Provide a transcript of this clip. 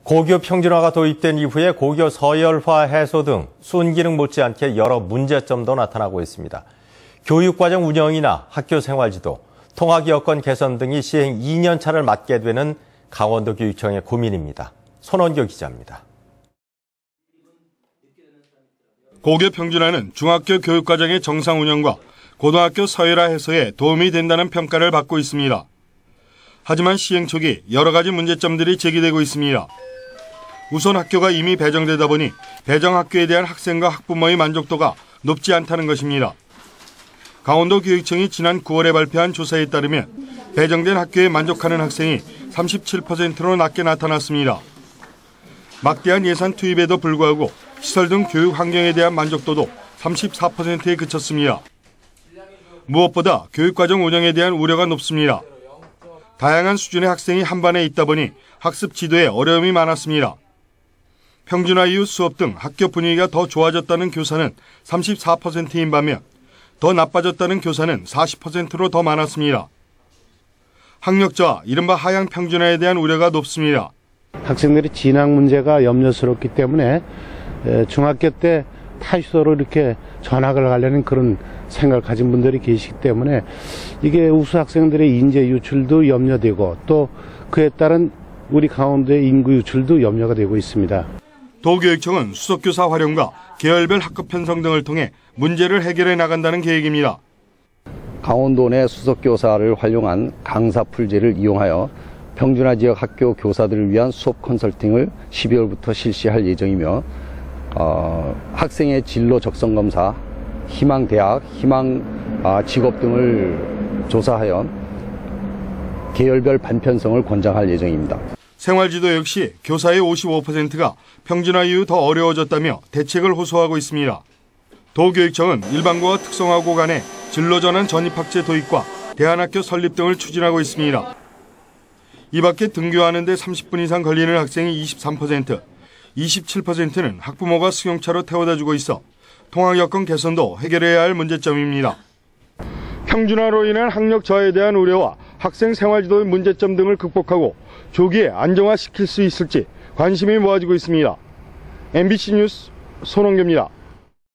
고교 평준화가 도입된 이후에 고교 서열화 해소 등 순기능 못지않게 여러 문제점도 나타나고 있습니다. 교육과정 운영이나 학교 생활지도, 통학 여건 개선 등이 시행 2년 차를 맞게 되는 강원도교육청의 고민입니다. 손원교 기자입니다. 고교 평준화는 중학교 교육과정의 정상 운영과 고등학교 서열화 해소에 도움이 된다는 평가를 받고 있습니다. 하지만 시행 초기 여러 가지 문제점들이 제기되고 있습니다. 우선 학교가 이미 배정되다 보니 배정 학교에 대한 학생과 학부모의 만족도가 높지 않다는 것입니다. 강원도교육청이 지난 9월에 발표한 조사에 따르면 배정된 학교에 만족하는 학생이 37%로 낮게 나타났습니다. 막대한 예산 투입에도 불구하고 시설 등 교육 환경에 대한 만족도도 34%에 그쳤습니다. 무엇보다 교육과정 운영에 대한 우려가 높습니다. 다양한 수준의 학생이 한 반에 있다 보니 학습 지도에 어려움이 많았습니다. 평준화 이후 수업 등 학교 분위기가 더 좋아졌다는 교사는 34%인 반면 더 나빠졌다는 교사는 40%로 더 많았습니다. 학력저하, 이른바 하향 평준화에 대한 우려가 높습니다. 학생들의 진학 문제가 염려스럽기 때문에 중학교 때 타시소로 이렇게 전학을 가려는 그런 생각을 가진 분들이 계시기 때문에 이게 우수 학생들의 인재 유출도 염려되고 또 그에 따른 우리 강원도의 인구 유출도 염려가 되고 있습니다. 도교육청은 수석교사 활용과 계열별 학급 편성 등을 통해 문제를 해결해 나간다는 계획입니다. 강원도 내 수석교사를 활용한 강사 풀제를 이용하여 평준화 지역 학교 교사들을 위한 수업 컨설팅을 12월부터 실시할 예정이며 학생의 진로 적성 검사, 희망 대학, 희망 직업 등을 조사하여 계열별 반편성을 권장할 예정입니다. 생활지도 역시 교사의 55%가 평준화 이후 더 어려워졌다며 대책을 호소하고 있습니다. 도교육청은 일반고와 특성화고 간의 진로전환 전입학제 도입과 대안학교 설립 등을 추진하고 있습니다. 이 밖에 등교하는 데 30분 이상 걸리는 학생이 23%, 27%는 학부모가 승용차로 태워다주고 있어 통학 여건 개선도 해결해야 할 문제점입니다. 평준화로 인한 학력 저하에 대한 우려와 학생 생활지도의 문제점 등을 극복하고 조기에 안정화시킬 수 있을지 관심이 모아지고 있습니다. MBC 뉴스 손원교입니다.